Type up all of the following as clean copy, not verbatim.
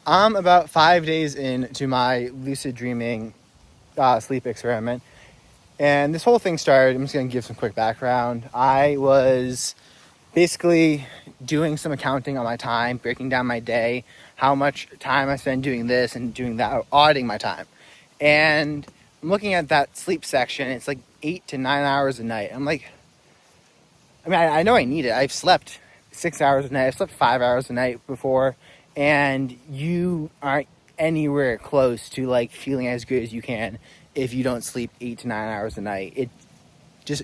I'm about 5 days into my lucid dreaming sleep experiment. And this whole thing started, I'm just going to give some quick background. I was basically doing some accounting on my time, breaking down my day, how much time I spend doing this and doing that, auditing my time. And I'm looking at that sleep section. It's like 8 to 9 hours a night. I'm like, I know I need it. I've slept 6 hours a night. I've slept 5 hours a night before. And you aren't anywhere close to like feeling as good as you can if you don't sleep 8 to 9 hours a night.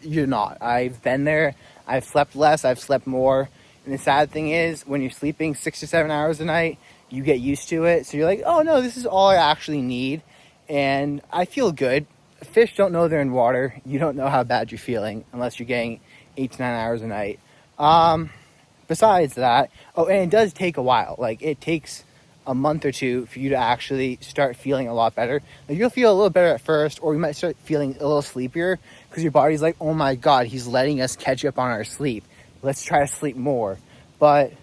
You're not. I've been there. I've slept less. I've slept more. And the sad thing is, when you're sleeping 6 to 7 hours a night, you get used to it. So you're like, oh no, this is all I actually need. And I feel good. Fish don't know they're in water. You don't know how bad you're feeling unless you're getting 8 to 9 hours a night. Besides that, and it does take a while. Like, it takes a month or two for you to actually start feeling a lot better. Like, you'll feel a little better at first, or you might start feeling a little sleepier because your body's like, oh my God, he's letting us catch up on our sleep. Let's try to sleep more. But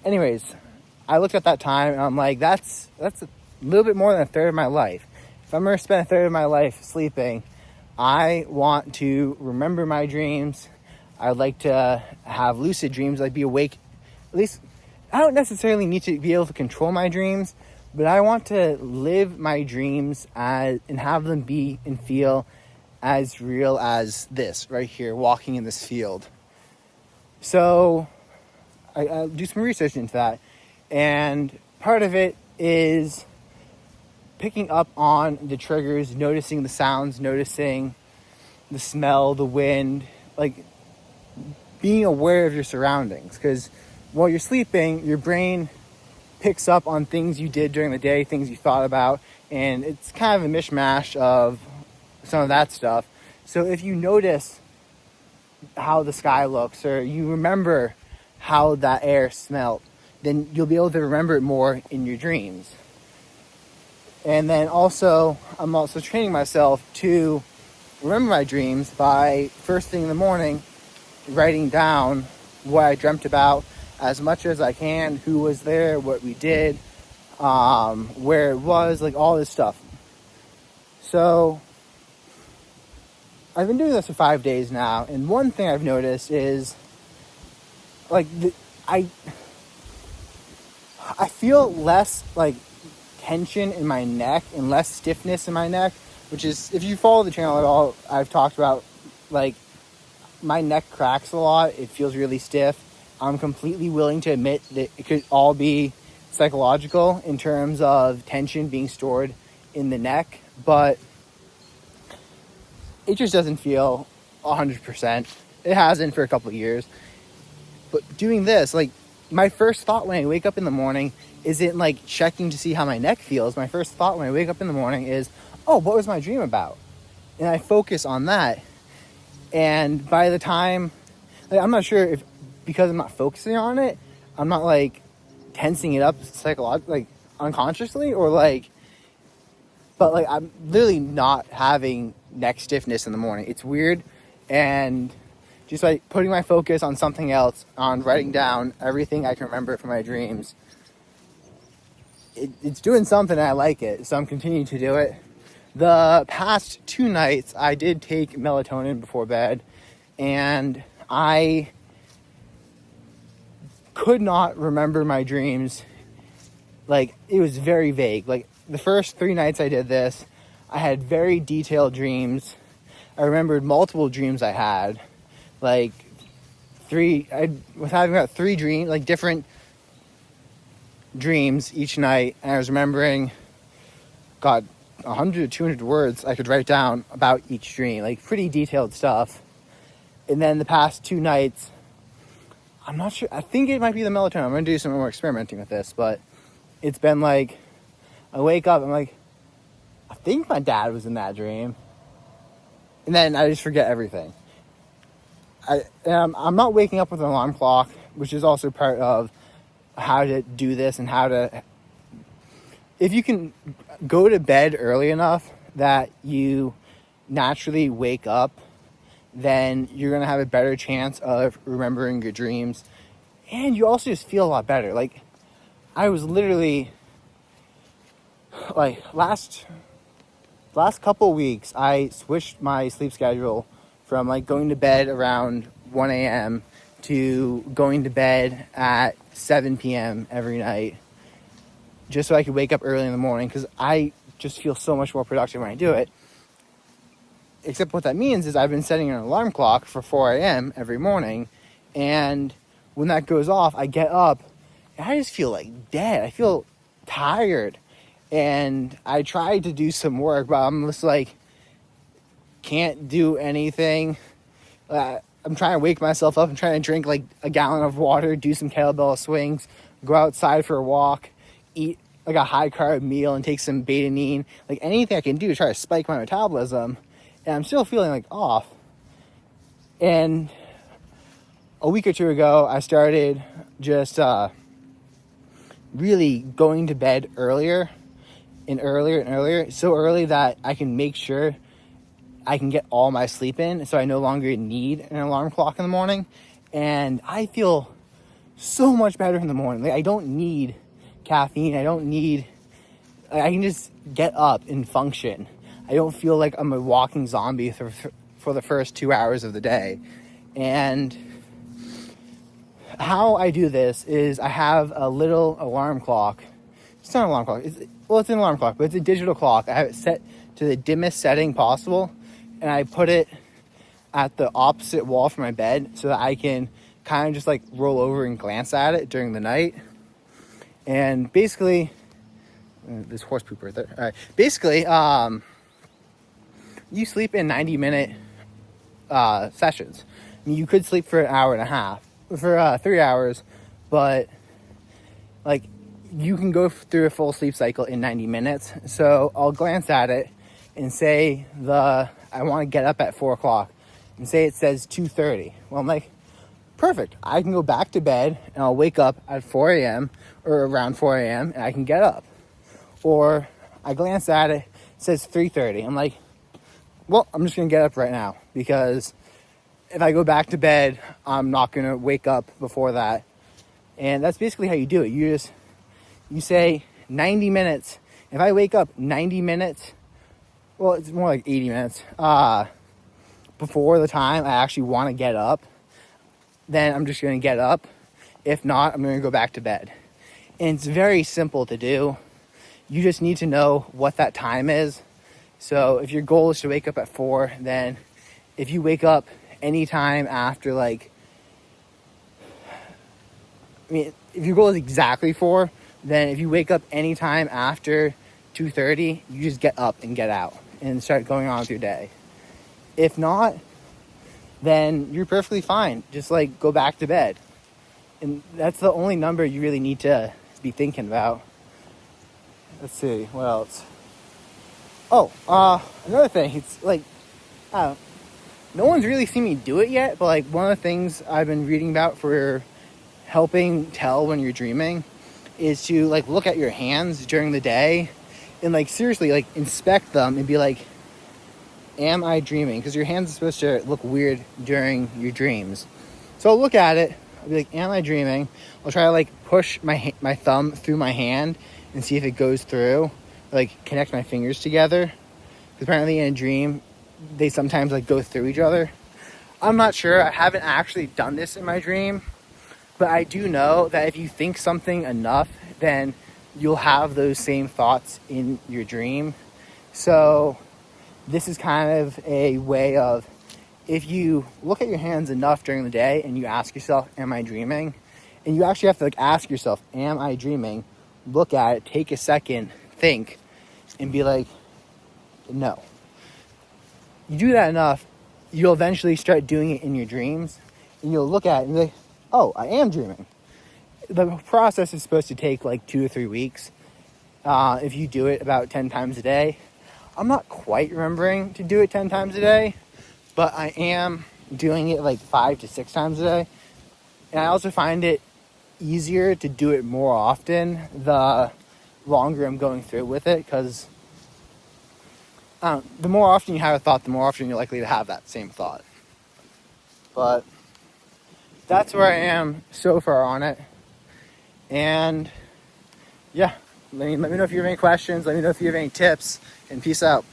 anyways, I looked at that time and I'm like, that's a little bit more than a third of my life. If I'm going to spend a third of my life sleeping, I want to remember my dreams. I'd like to have lucid dreams, like be awake. At least, I don't necessarily need to be able to control my dreams, but I want to live my dreams and have them be and feel as real as this right here, walking in this field. So I do some research into that, and part of it is picking up on the triggers, noticing the sounds, noticing the smell, the wind, like being aware of your surroundings. Because while you're sleeping, your brain picks up on things you did during the day, things you thought about, and it's kind of a mishmash of some of that stuff. So if you notice how the sky looks, or you remember how that air smelled, then you'll be able to remember it more in your dreams. And then also, I'm also training myself to remember my dreams by first thing in the morning, writing down what I dreamt about as much as I can, who was there, what we did, where it was, like all this stuff. So I've been doing this for 5 days now, and one thing I've noticed is like I feel less like tension in my neck and less stiffness in my neck, which is, if you follow the channel at all, I've talked about like my neck cracks a lot. It feels really stiff. I'm completely willing to admit that it could all be psychological in terms of tension being stored in the neck, but it just doesn't feel 100%. It hasn't for a couple of years. But doing this, like, my first thought when I wake up in the morning isn't like checking to see how my neck feels. My first thought when I wake up in the morning is, oh, what was my dream about? And I focus on that. And by the time, like, I'm not sure if, because I'm not focusing on it, I'm not like tensing it up psychologically, like unconsciously, or like, but like I'm literally not having neck stiffness in the morning. It's weird. And just like putting my focus on something else, on writing down everything I can remember from my dreams, it's doing something and I like it. So I'm continuing to do it. The past 2 nights, I did take melatonin before bed, and I could not remember my dreams. Like, it was very vague. Like, the first 3 nights I did this, I had very detailed dreams. I remembered multiple dreams I had. Like, I was having about 3 dreams, like different dreams each night, and I was remembering, God, 100 to 200 words I could write down about each dream, like pretty detailed stuff. And then the past 2 nights, I'm not sure, I think it might be the melatonin. I'm going to do some more experimenting with this, but it's been like, I wake up, I'm like, I think my dad was in that dream. And then I just forget everything. I'm not waking up with an alarm clock, which is also part of how to do this and how to, if you can go to bed early enough that you naturally wake up, then you're going to have a better chance of remembering your dreams. And you also just feel a lot better. Like, I was literally like last couple weeks, I switched my sleep schedule from like going to bed around 1 a.m. to going to bed at 7 p.m. every night, just so I could wake up early in the morning, because I just feel so much more productive when I do it. Except what that means is I've been setting an alarm clock for 4 a.m. every morning, and when that goes off, I get up and I just feel like dead. I feel tired, and I tried to do some work, but I'm just like, can't do anything. I'm trying to wake myself up. I'm trying to drink like a gallon of water, do some kettlebell swings, go outside for a walk, eat like a high carb meal and take some betadine, like anything I can do to try to spike my metabolism. And I'm still feeling like off. And a week or two ago, I started just really going to bed earlier and earlier and earlier, so early that I can make sure I can get all my sleep in, so I no longer need an alarm clock in the morning. And I feel so much better in the morning. Like, I don't need caffeine. I can just get up and function. I don't feel like I'm a walking zombie for the first 2 hours of the day. And how I do this is I have a little alarm clock. It's not an alarm clock. It's an alarm clock, but it's a digital clock. I have it set to the dimmest setting possible, and I put it at the opposite wall from my bed so that I can kind of just like roll over and glance at it during the night. And basically, there's horse poop right there. All right. Basically, you sleep in 90-minute sessions. I mean, you could sleep for an hour and a half, for 3 hours, but like you can go through a full sleep cycle in 90 minutes. So I'll glance at it and say I want to get up at 4 o'clock, and say it says 2:30. Well, I'm like, perfect. I can go back to bed and I'll wake up at 4 a.m. or around 4 a.m. and I can get up. Or I glance at it says 3:30. I'm like, well, I'm just going to get up right now, because if I go back to bed, I'm not going to wake up before that. And that's basically how you do it. You say 90 minutes. If I wake up 90 minutes, well, it's more like 80 minutes, before the time I actually want to get up, then I'm just going to get up. If not, I'm going to go back to bed. And it's very simple to do. You just need to know what that time is. So if your goal is to wake up at 4, then if you wake up anytime after if your goal is exactly 4, then if you wake up anytime after 2:30, you just get up and get out and start going on with your day. If not, then you're perfectly fine. Just like go back to bed. And that's the only number you really need to be thinking about. Let's see, what else? Oh, another thing, it's like, no one's really seen me do it yet, but like one of the things I've been reading about for helping tell when you're dreaming is to like look at your hands during the day and like seriously like inspect them and be like, am I dreaming? Because your hands are supposed to look weird during your dreams. So I'll look at it, I'll be like, am I dreaming? I'll try to like push my thumb through my hand and see if it goes through, like connect my fingers together. Because apparently in a dream, they sometimes like go through each other. I'm not sure. I haven't actually done this in my dream, but I do know that if you think something enough, then you'll have those same thoughts in your dream. So this is kind of a way of, if you look at your hands enough during the day and you ask yourself, am I dreaming? And you actually have to like ask yourself, am I dreaming? Look at it, take a second, think, and be like, no. You do that enough, you'll eventually start doing it in your dreams, and you'll look at it and be like, oh, I am dreaming. The process is supposed to take like 2 or 3 weeks if you do it about 10 times a day. I'm not quite remembering to do it 10 times a day, but I am doing it like 5 to 6 times a day. And I also find it easier to do it more often the longer I'm going through with it, because the more often you have a thought, the more often you're likely to have that same thought. But that's where I am so far on it. And yeah, let me know if you have any questions. Let me know if you have any tips, and peace out.